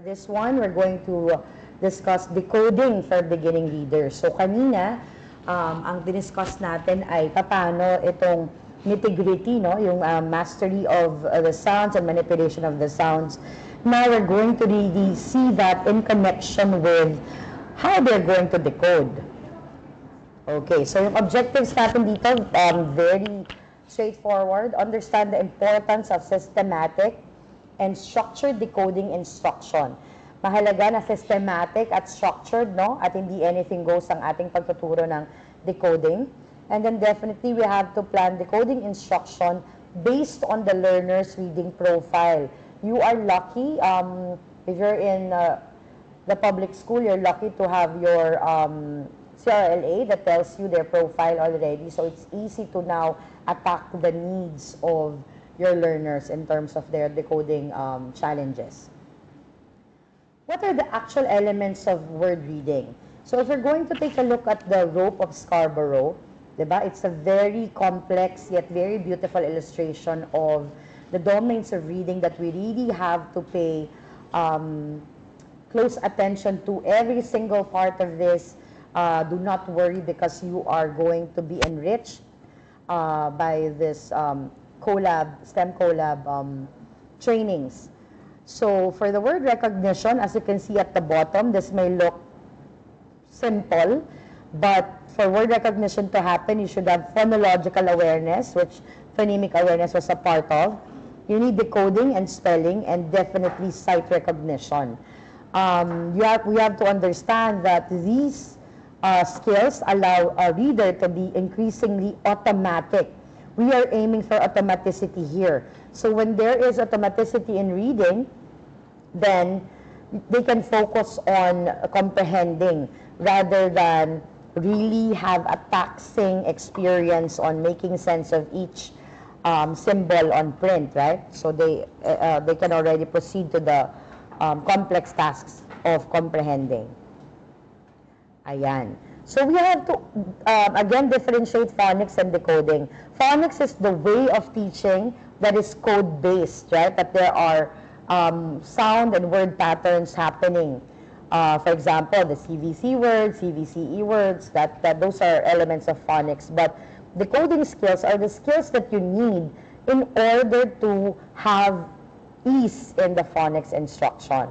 this one, we're going to discuss decoding for beginning readers. So kanina, ang diniscuss natin ay paano itong nitty-gritty, no? Yung mastery of the sounds and manipulation of the sounds. Now we're going to really see that in connection with how they're going to decode. Okay, so yung objectives natin dito, very straightforward. Understand the importance of systematic and structured decoding instruction. Mahalaga na systematic at structured, no? At hindi anything goes ang ating pagtuturo ng decoding. And then definitely we have to plan decoding instruction based on the learner's reading profile. You are lucky, if you're in the public school, you're lucky to have your CRLA that tells you their profile already. So it's easy to now attack the needs of your learners in terms of their decoding challenges. What are the actual elements of word reading? So if we're going to take a look at the rope of Scarborough, diba? It's a very complex yet very beautiful illustration of the domains of reading that we really have to pay close attention to every single part of this. Do not worry because you are going to be enriched by this STEM collab trainings. So for the word recognition, as you can see at the bottom, this may look simple, but for word recognition to happen, you should have phonological awareness, which phonemic awareness was a part of. You need decoding and spelling, and definitely sight recognition. We have to understand that these skills allow a reader to be increasingly automatic. We are aiming for automaticity here. So when there is automaticity in reading, then they can focus on comprehending rather than really have a taxing experience on making sense of each symbol on print, right? So they can already proceed to the complex tasks of comprehending. Ayan. So we have to, again, differentiate phonics and decoding. Phonics is the way of teaching that is code-based, right? That there are sound and word patterns happening. For example, the CVC words, CVCE words, those are elements of phonics. But decoding skills are the skills that you need in order to have ease in the phonics instruction.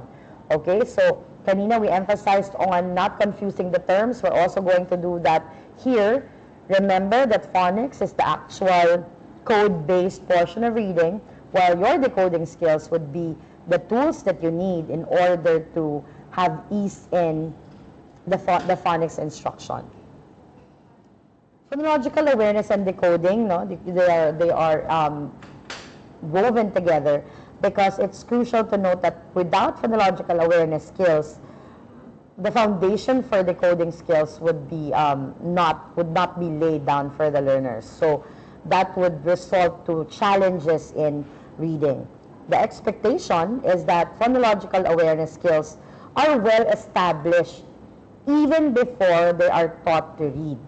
Okay, so kanina we emphasized on not confusing the terms. We're also going to do that here. Remember that phonics is the actual code-based portion of reading, while your decoding skills would be the tools that you need in order to have ease in the phonics instruction. Phonological awareness and decoding, no, they are woven together, because it's crucial to note that without phonological awareness skills, the foundation for decoding skills would not be laid down for the learners. So that would result to challenges in reading. The expectation is that phonological awareness skills are well established even before they are taught to read.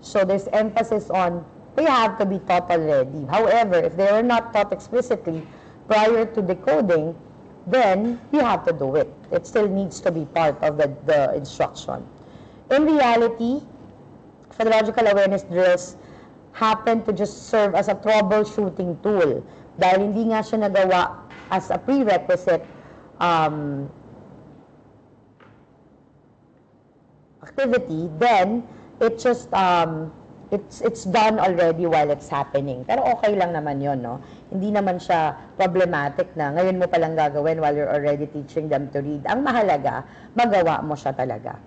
So there's emphasis on they have to be taught already. However, if they are not taught explicitly prior to decoding, then you have to do it. It still needs to be part of the instruction. In reality, phonological awareness drills happen to just serve as a troubleshooting tool. Dahil hindi nga siya nagawa as a prerequisite activity, then it just it's done already while it's happening. Pero okay lang naman yon, no? Hindi naman siya problematic na ngayon mo palang gagawin while you're already teaching them to read. Ang mahalaga, magawa mo siya talaga.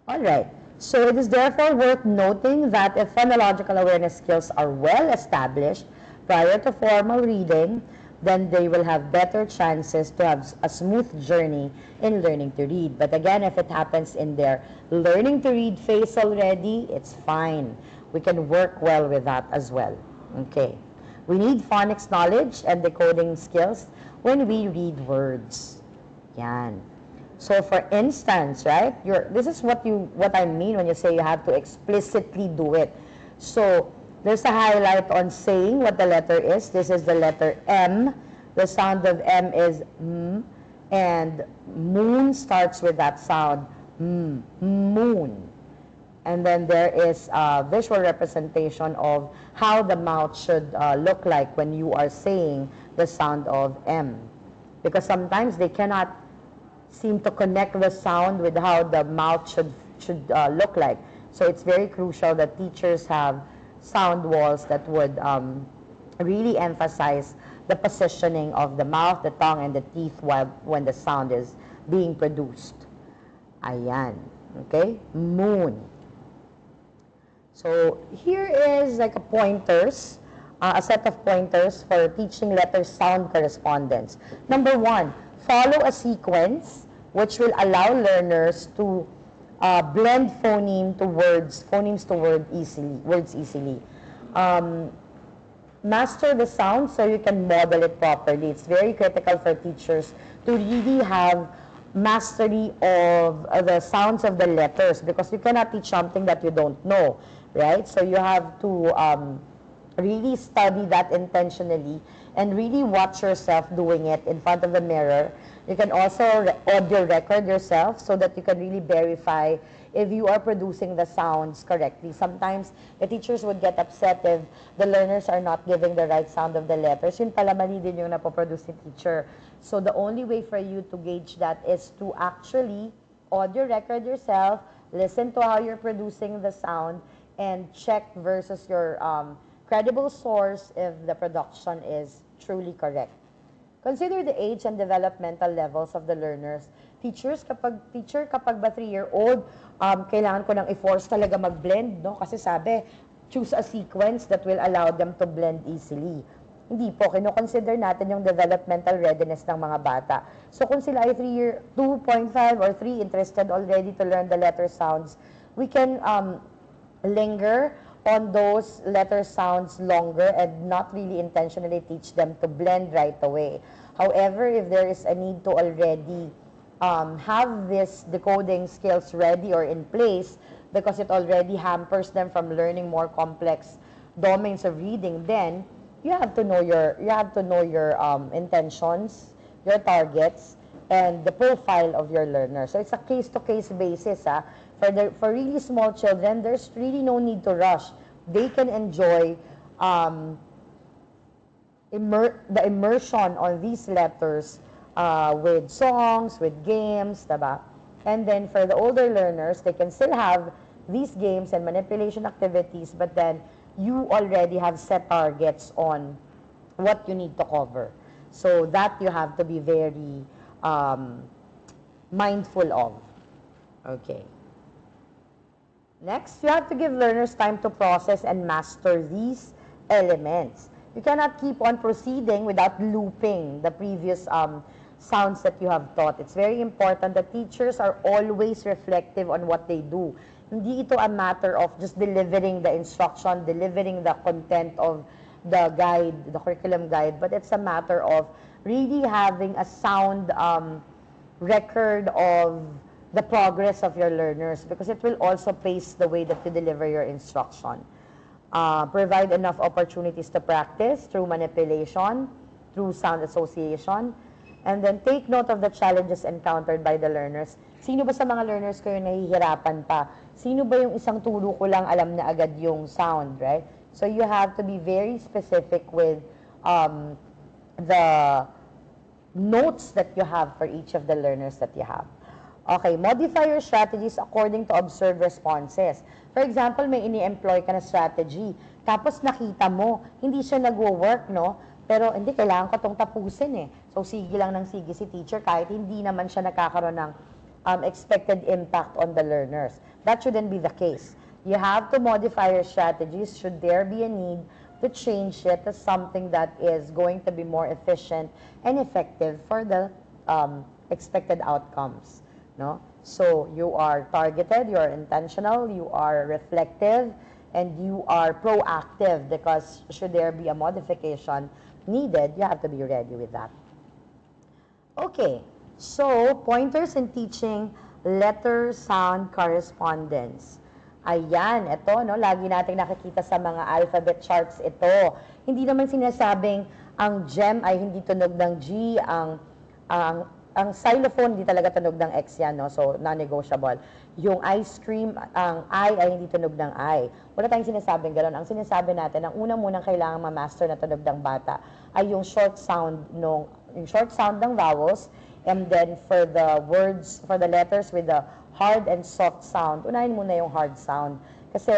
Alright, so it is therefore worth noting that if phonological awareness skills are well established prior to formal reading, then they will have better chances to have a smooth journey in learning to read. But again, if it happens in their learning to read phase already, it's fine. We can work well with that as well. Okay. We need phonics knowledge and decoding skills when we read words. Yan. So for instance, right, this is what I mean when you say you have to explicitly do it. So there's a highlight on saying what the letter is. This is the letter M. The sound of M is M. And moon starts with that sound, moon. And then there is a visual representation of how the mouth should look like when you are saying the sound of M. Because sometimes they cannot seem to connect the sound with how the mouth should look like. So it's very crucial that teachers have sound walls that would really emphasize the positioning of the mouth, the tongue, and the teeth when the sound is being produced. Ayan. Okay? Moon. So here is like a set of pointers for teaching letter sound correspondence. Number 1, follow a sequence which will allow learners to blend phonemes to words easily. Master the sound so you can model it properly. It's very critical for teachers to really have mastery of the sounds of the letters, because you cannot teach something that you don't know, right? So you have to really study that intentionally and really watch yourself doing it in front of the mirror. You can also audio record yourself so that you can really verify if you are producing the sounds correctly. Sometimes the teachers would get upset if the learners are not giving the right sound of the letters. Yun pala mali din yung napoproduce ni teacher. So the only way for you to gauge that is to actually audio record yourself, listen to how you're producing the sound, and check versus your credible source if the production is truly correct. Consider the age and developmental levels of the learners. Kapag ba 3-year-old, kailangan ko nang i-force talaga mag-blend, no? Kasi sabi, choose a sequence that will allow them to blend easily. Hindi po, kino-consider natin yung developmental readiness ng mga bata. So kung sila ay 2.5 or 3 interested already to learn the letter sounds, we can linger on those letter sounds longer and not really intentionally teach them to blend right away. However, if there is a need to already have this decoding skills ready or in place, because it already hampers them from learning more complex domains of reading, then you have to know your intentions, your targets, and the profile of your learner. So it's a case-to-case basis. For really small children, there's really no need to rush. They can enjoy the immersion on these letters with songs, with games, diba? And then for the older learners, they can still have these games and manipulation activities, but then you already have set targets on what you need to cover. So that you have to be very mindful of. Okay. Next, you have to give learners time to process and master these elements. You cannot keep on proceeding without looping the previous sounds that you have taught. It's very important that teachers are always reflective on what they do. Hindi ito a matter of just delivering the instruction, delivering the content of the guide, the curriculum guide, but it's a matter of really having a sound record of the progress of your learners, because it will also pace the way that you deliver your instruction. Provide enough opportunities to practice through manipulation, through sound association, and then take note of the challenges encountered by the learners. Sino ba sa mga learners ko yung nahihirapan pa? Sino ba yung isang turo ko lang alam na agad yung sound, right? So you have to be very specific with the notes that you have for each of the learners that you have. Okay, modify your strategies according to observed responses. For example, may ini-employ ka na strategy, tapos nakita mo, hindi siya nagwo-work, no? Pero hindi, kailangan ko itong tapusin eh. So sige lang ng sige si teacher kahit hindi naman siya nakakaroon ng expected impact on the learners. That shouldn't be the case. You have to modify your strategies should there be a need to change it to something that is going to be more efficient and effective for the expected outcomes. No? So you are targeted, you are intentional, you are reflective, and you are proactive, because should there be a modification needed, you have to be ready with that. Okay, so pointers in teaching letter sound correspondence. Ayan, ito, no, lagi nating nakikita sa mga alphabet charts ito. Hindi naman sinasabing ang GEM ay hindi tunog ng G, ang ang xylophone, hindi talaga tunog ng X yan, no? So, non-negotiable. Yung ice cream, ang I ay hindi tunog ng I. Wala tayong sinasabing gano'n. Ang sinasabi natin, ang unang munang kailangan ma-master na tunog ng bata ay yung short sound ng vowels, and then for the words, for the letters with the hard and soft sound, unahin muna yung hard sound. Kasi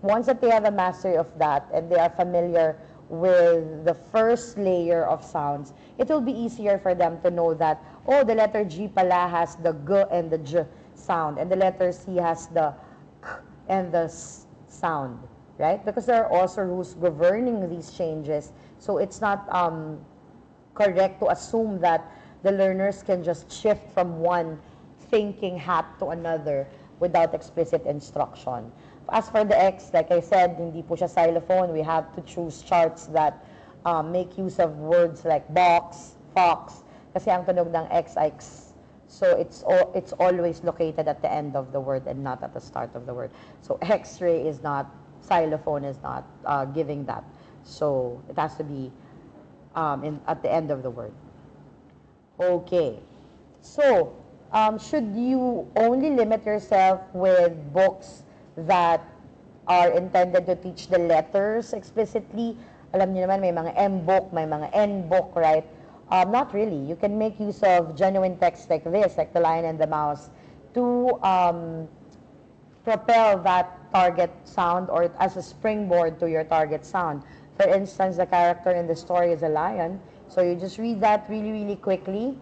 once that they have a mastery of that and they are familiar with the first layer of sounds, it will be easier for them to know that, oh, the letter G pala has the G and the J sound, and the letter C has the K and the S sound, right? Because there are also rules governing these changes, so it's not correct to assume that the learners can just shift from one thinking hat to another without explicit instruction. As for the X, like I said, hindi po siya xylophone. We have to choose charts that make use of words like box, fox, kasi ang tunog ng X ay X. So it's always located at the end of the word and not at the start of the word. So X-ray is not, xylophone is not giving that. So it has to be at the end of the word. Okay. So, should you only limit yourself with books that are intended to teach the letters explicitly? Alam niyo naman, may mga M book, may mga N book, right? Not really. You can make use of genuine text like this, like The Lion and the Mouse, to propel that target sound or as a springboard to your target sound. For instance, the character in the story is a lion. So you just read that really, really quickly.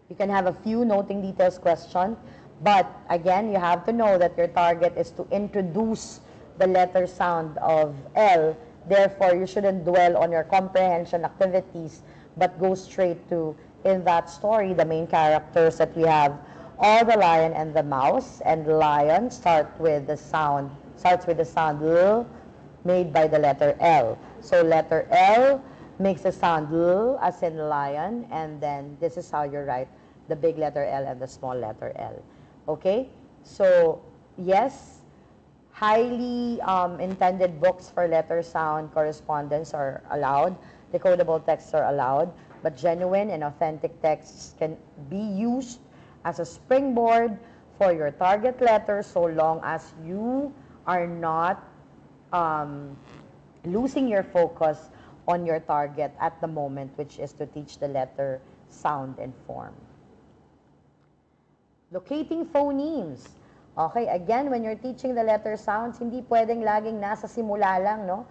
You can have a few noting details question, but again, you have to know that your target is to introduce the letter sound of L. Therefore, you shouldn't dwell on your comprehension activities, but go straight to, in that story, the main characters that we have are the lion and the mouse, and lion starts with the sound L made by the letter L. So letter L makes the sound L as in lion, and then this is how you write the big letter L and the small letter L. Okay? So, yes, highly intended books for letter sound correspondence are allowed. Decodable texts are allowed, but genuine and authentic texts can be used as a springboard for your target letter so long as you are not losing your focus on your target at the moment, which is to teach the letter sound and form. Locating phonemes. Okay, again, when you're teaching the letter sounds, hindi pwedeng laging nasa simula lang, no?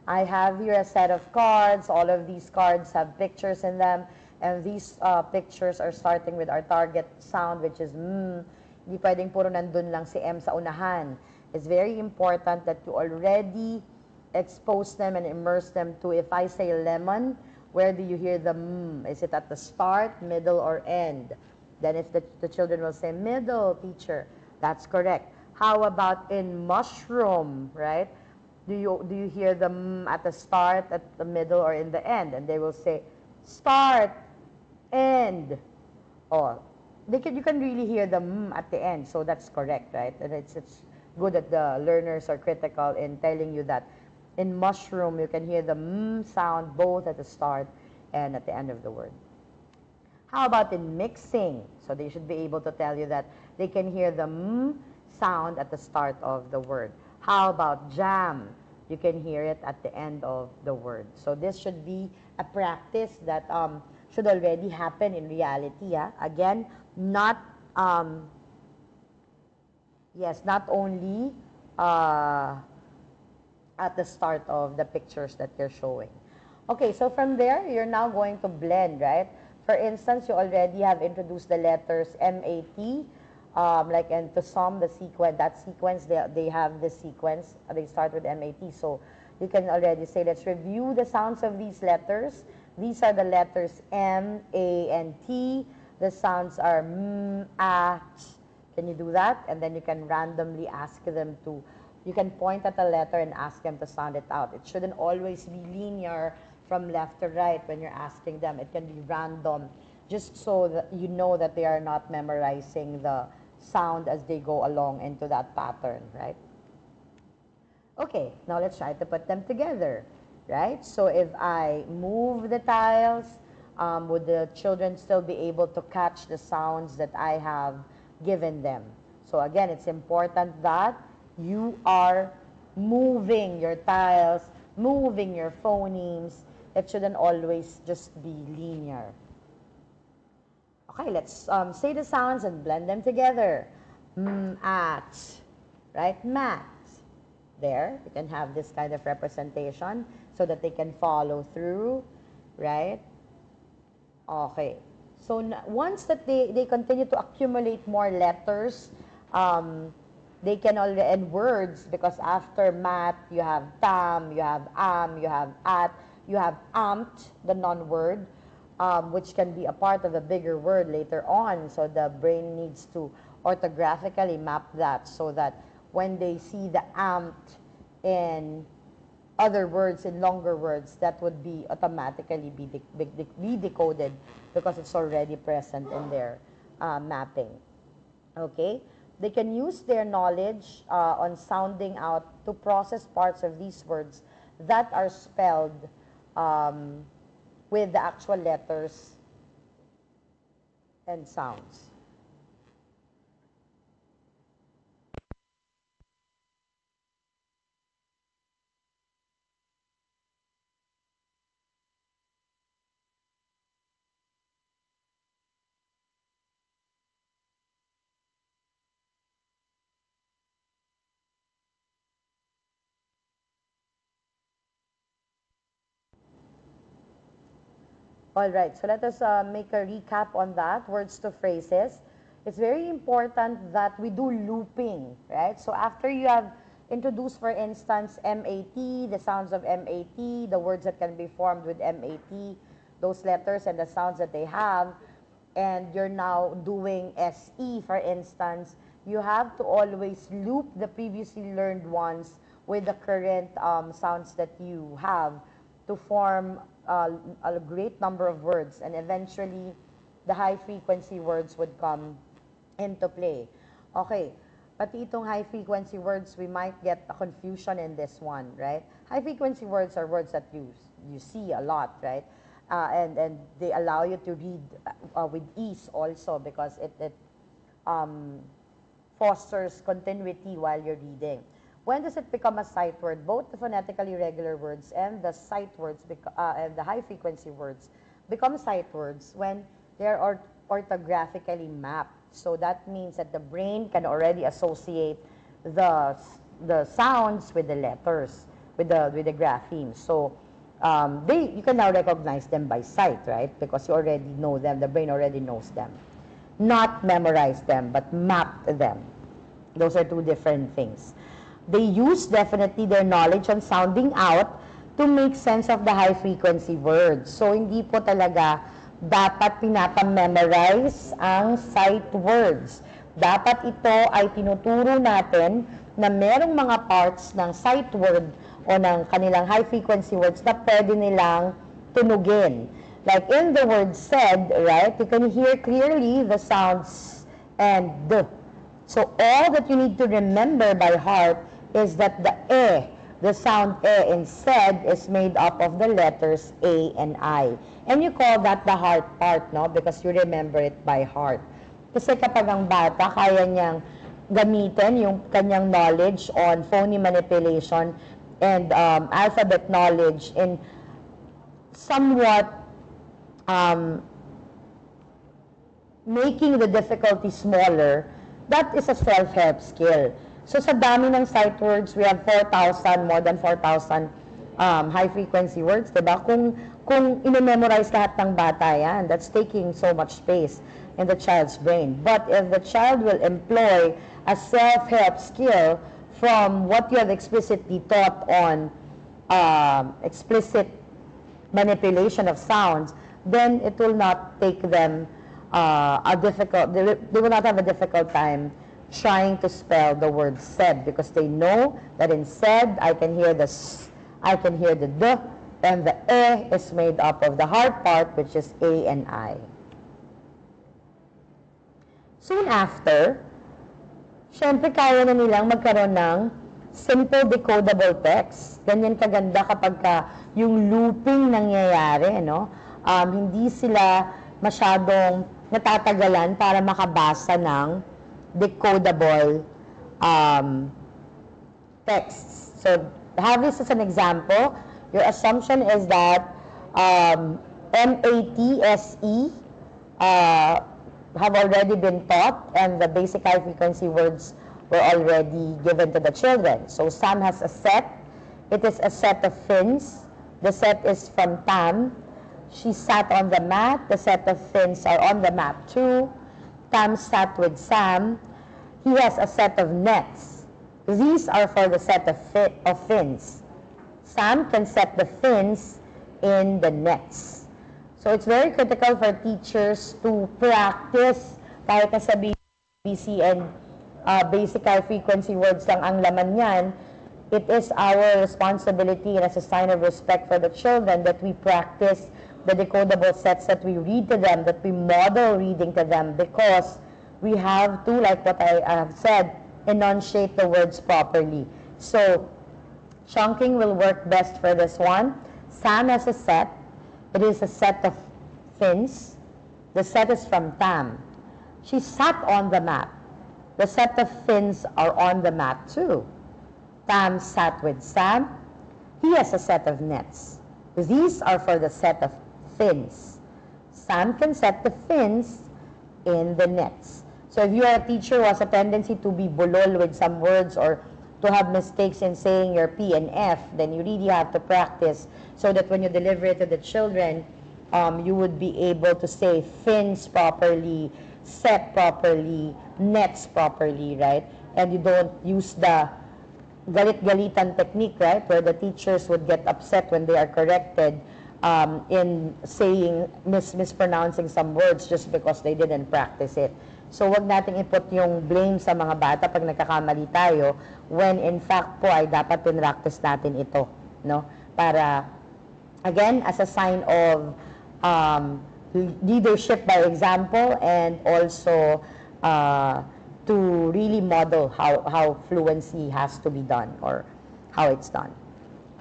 I have here a set of cards. All of these cards have pictures in them, and these pictures are starting with our target sound, which is mm. Hindi pwedeng puro nandun lang si M sa unahan. It's very important that you already expose them and immerse them to, if I say lemon, where do you hear the mm? Is it at the start, middle, or end? Then if the children will say, middle, teacher, that's correct. How about in mushroom, right? Do you hear the mm at the start, at the middle, or in the end? And they will say, start, end. Oh, you can really hear the mm at the end, so that's correct, right? And it's good that the learners are critical in telling you that in mushroom, you can hear the mm sound both at the start and at the end of the word. How about in mixing? So they should be able to tell you that they can hear the mm sound at the start of the word. How about jam? You can hear it at the end of the word. So this should be a practice that should already happen in reality. Yeah? Again, not only at the start of the pictures that you're showing. Okay, so from there, you're now going to blend, right? For instance, you already have introduced the letters M-A-T, like, and to some, the sequence, they have this sequence, they start with M-A-T, so you can already say, let's review the sounds of these letters. These are the letters M, A, and T. The sounds are M, A, Ch. Can you do that? And then you can randomly ask them to, you can point at a letter and ask them to sound it out. It shouldn't always be linear from left to right when you're asking them. It can be random, just so that you know that they are not memorizing the sound as they go along into that pattern, right? Okay, now let's try to put them together, right? So if I move the tiles, would the children still be able to catch the sounds that I have given them? So again, it's important that you are moving your tiles, moving your phonemes. It shouldn't always just be linear. Okay, let's say the sounds and blend them together. At, right? Mat. There, you can have this kind of representation so that they can follow through, right? Okay. So once that they continue to accumulate more letters, they can already, and words, because after mat, you have tam, you have you have at, you have amped, the non-word, which can be a part of a bigger word later on. So the brain needs to orthographically map that so that when they see the amped in other words, in longer words, that would be automatically be decoded because it's already present in their mapping. Okay? They can use their knowledge on sounding out to process parts of these words that are spelled with the actual letters and sounds. All right, so let us make a recap on that, words to phrases. It's very important that we do looping, right? So after you have introduced, for instance, MAT, the sounds of MAT, the words that can be formed with MAT, those letters and the sounds that they have, and you're now doing SE, for instance, you have to always loop the previously learned ones with the current sounds that you have to form a great number of words, and eventually the high frequency words would come into play. Okay, pati itong high frequency words, we might get a confusion in this one, right? High frequency words are words that you see a lot, right? And they allow you to read with ease also because it fosters continuity while you're reading. When does it become a sight word? Both the phonetically regular words and the sight words and the high frequency words become sight words when they are orthographically mapped. So that means that the brain can already associate the sounds with the letters, with the graphemes. So you can now recognize them by sight, right? Because you already know them, the brain already knows them. Not memorize them, but map them. Those are two different things. They use definitely their knowledge on sounding out to make sense of the high frequency words. So hindi po talaga dapat pinapamemorize ang sight words. Dapat ito ay tinuturo natin na merong mga parts ng sight word o ng kanilang high frequency words na pwede nilang tunugin. Like in the word said, right, you can hear clearly the sounds and the. So all that you need to remember by heart is that the sound in said is made up of the letters A and I. And you call that the heart part, no? Because you remember it by heart. Kasi kapag ang bata, kaya niyang gamitin yung kanyang knowledge on phoneme manipulation and alphabet knowledge in somewhat making the difficulty smaller, that is a self-help skill. So sa dami ng sight words, we have 4,000, more than 4,000 high-frequency words, diba? Kung ine-memorize lahat ng bata yan, that's taking so much space in the child's brain. But if the child will employ a self-help skill from what you have explicitly taught on explicit manipulation of sounds, then it will not take them they will not have a difficult time trying to spell the word said, because they know that in said I can hear the s, I can hear the d, and the e is made up of the hard part, which is A and I. Soon after, syempre kaya na nilang magkaroon ng simple decodable text. Ganyan kaganda kapag yung looping nangyayari, no? hindi sila masyadong natatagalan para makabasa ng decodable texts. So, have this as an example. Your assumption is that MATSE have already been taught and the basic high frequency words were already given to the children. So Sam has a set. It is a set of fins. The set is from Tam. She sat on the mat. The set of fins are on the mat too. Tam sat with Sam. He has a set of nets. These are for the set of fins. Sam can set the fins in the nets. So it's very critical for teachers to practice kahit na sa BBC and basic high frequency words lang ang laman yan. It is our responsibility and as a sign of respect for the children that we practice the decodable sets, that we read to them, that we model reading to them, because we have to, like what I have said, enunciate the words properly. So chunking will work best for this one. Sam has a set. It is a set of fins. The set is from Tam. She sat on the mat. The set of fins are on the mat too. Tam sat with Sam. He has a set of nets. These are for the set of fins. Sam can set the fins in the nets. So if you are a teacher who has a tendency to be bulol with some words or to have mistakes in saying your P and F, then you really have to practice so that when you deliver it to the children, you would be able to say fins properly, set properly, nets properly, right? And you don't use the galit-galitan technique, right? Where the teachers would get upset when they are corrected in saying, mispronouncing some words just because they didn't practice it. So wag nating iput yung blame sa mga bata pag nagkakamali tayo when in fact po ay dapat pinractice natin ito, no? Para, again, as a sign of leadership by example and also to really model how fluency has to be done or how it's done.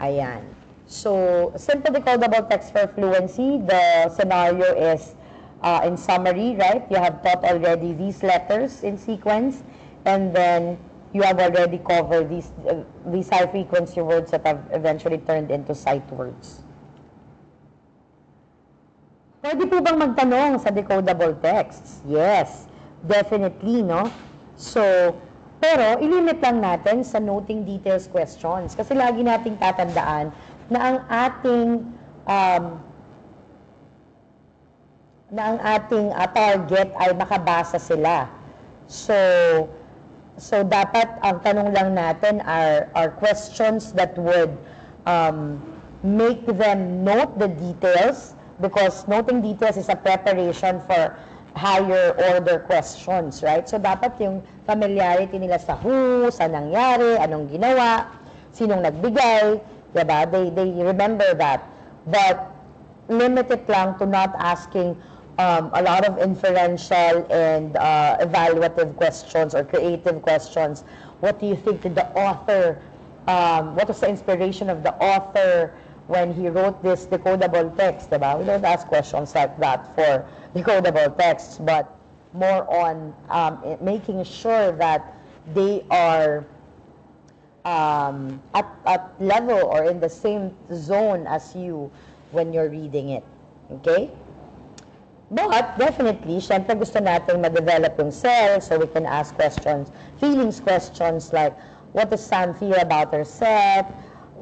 Ayan. So, simple decodable text for fluency, the scenario is in summary, right? You have taught already these letters in sequence, and then you have already covered these high frequency words that have eventually turned into sight words. Pwede po bang magtanong sa decodable texts? Yes, definitely, no? So, pero ilimit lang natin sa noting details questions kasi lagi nating tatandaan na ang ating target ay makabasa sila. So dapat ang tanong lang natin are questions that would make them note the details, because noting details is a preparation for higher order questions, right? So dapat yung familiarity nila sa who, sa nangyari, anong ginawa, sinong nagbigay, diba? They remember that. But limit it lang to not asking a lot of inferential and evaluative questions or creative questions. What do you think did the author, what was the inspiration of the author when he wrote this decodable text, diba? We don't ask questions like that for decodable texts, but more on making sure that they are at level or in the same zone as you when you're reading it. Okay? But definitely, syempre gusto natin ma-develop yung self so we can ask questions, feelings questions like, what does Sam feel about her set?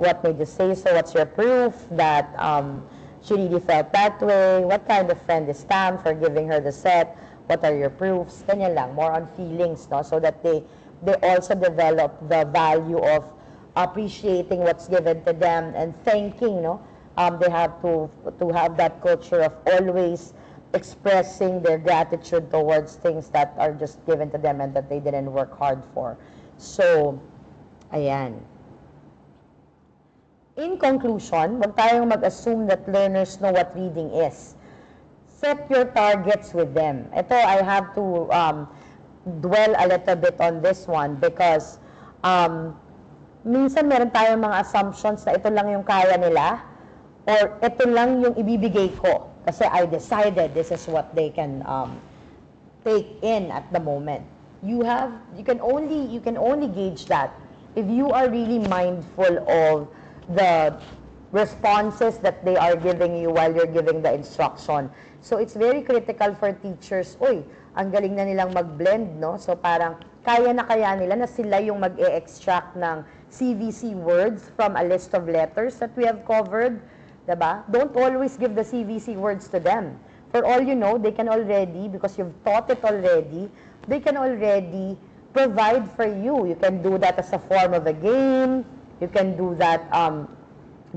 What made you say so? What's your proof that she really felt that way? What kind of friend is Sam for giving her the set? What are your proofs? Ganyan lang, more on feelings, no? So that they also develop the value of appreciating what's given to them and thanking, no? They have to have that culture of always expressing their gratitude towards things that are just given to them and that they didn't work hard for. So, ayan. In conclusion, wag tayong mag-assume that learners know what reading is. Set your targets with them. Ito, I have to dwell a little bit on this one because minsan meron tayong mga assumptions na ito lang yung kaya nila or ito lang yung ibibigay ko. kasi I decided this is what they can take in at the moment. You can only gauge that if you are really mindful of the responses that they are giving you while you're giving the instruction. So it's very critical for teachers, ang galing na nilang mag-blend, no? So parang kaya nila na sila yung mag-e-extract ng CVC words from a list of letters that we have covered, diba? Don't always give the CVC words to them. For all you know, they can already, because you've taught it already, they can already provide for you. You can do that as a form of a game. You can do that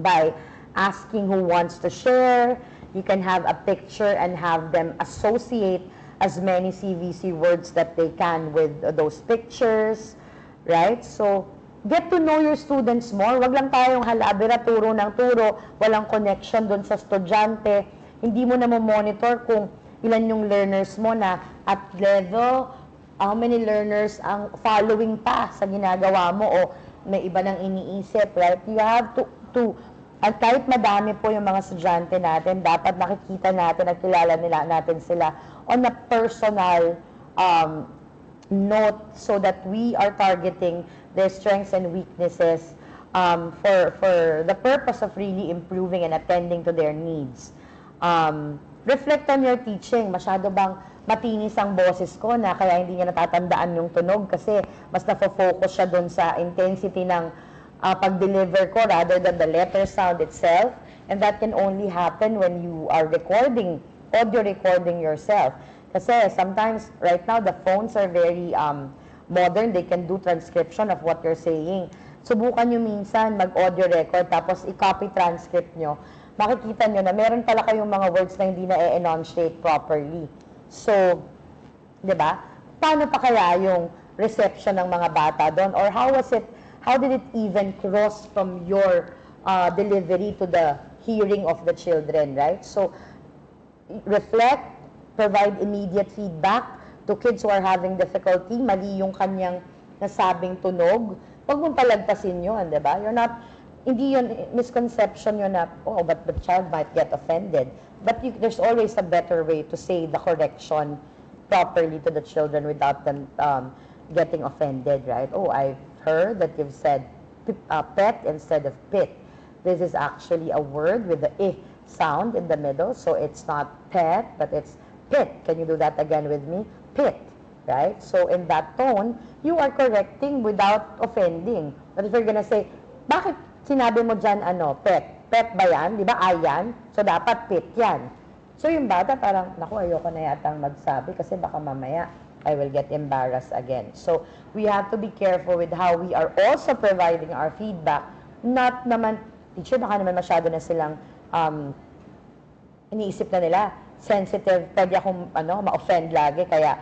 by asking who wants to share. You can have a picture and have them associate as many CVC words that they can with those pictures, right? So, get to know your students more. Wag lang tayong halabira, turo ng turo, walang connection doon sa estudyante. Hindi mo na monitor kung ilan yung learners mo na at level, how many learners ang following pa sa ginagawa mo o may iba nang iniisip, right? You have to at kahit madami po yung mga estudyante natin, dapat nakikita natin at kilala natin sila on a personal note so that we are targeting their strengths and weaknesses for the purpose of really improving and attending to their needs. Reflect on your teaching. Masyado bang matinis ang boses ko na kaya hindi niya natatandaan yung tunog kasi mas nafo-focus siya dun sa intensity ng pag-deliver ko rather than the letter sound itself. And that can only happen when you are audio recording yourself. Kasi sometimes, right now, the phones are very modern. They can do transcription of what you're saying. Subukan nyo minsan mag-audio record tapos i-copy transcript nyo. Makikita nyo na meron pala kayong mga words na hindi na e-enunciate properly. So, di ba? Paano pa kaya yung reception ng mga bata doon? Or how did it even cross from your delivery to the hearing of the children, right? So, reflect, provide immediate feedback to kids who are having difficulty, mali yung kanyang nasabing tunog, huwag mong palagpasin yun, di ba? Hindi yun, misconception yun na, but the child might get offended. But there's always a better way to say the correction properly to the children without them getting offended, right? I've heard that you've said pet instead of pit. This is actually a word with the I sound in the middle, so it's not pet, but it's pit. Can you do that again with me? Pit, right? So in that tone, you are correcting without offending. But if you're gonna say, bakit sinabi mo dyan pet? Pet ba yan? Di ba ayan? So dapat pit yan. So yung bata parang, naku, ayoko na yatang magsabi kasi baka mamaya I will get embarrassed again. So, we have to be careful with how we are also providing our feedback. Not naman, teacher, baka naman masyado na silang iniisip na nila, sensitive, pwede akong ma-offend lagi, kaya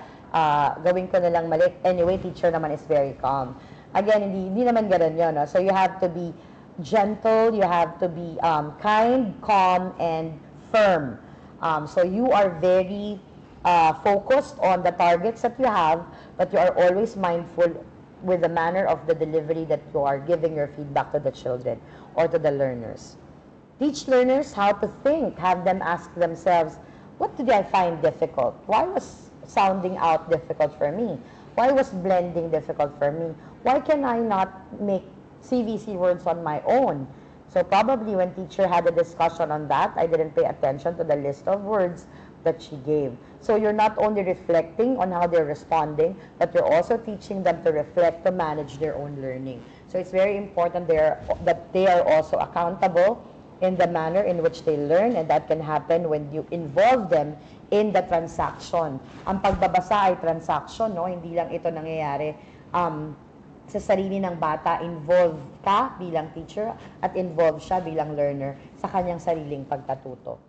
gawin ko na lang mali. Anyway, teacher naman is very calm. Again, hindi naman ganun yun. No? So, you have to be gentle, you have to be kind, calm, and firm. So, you are very focused on the targets that you have, but you are always mindful with the manner of the delivery that you are giving your feedback to the children or to the learners. Teach learners how to think. Have them ask themselves, what did I find difficult? Why was sounding out difficult for me? Why was blending difficult for me? Why can I not make CVC words on my own? So probably when teacher had a discussion on that, I didn't pay attention to the list of words that she gave. So you're not only reflecting on how they're responding, but you're also teaching them to reflect, to manage their own learning. So it's very important that they are also accountable in the manner in which they learn, and that can happen when you involve them in the transaction. Ang pagbabasa ay transaction, no? Hindi lang ito nangyayari sa sarili ng bata. Involved ka bilang teacher at involved siya bilang learner sa kanyang sariling pagkatuto.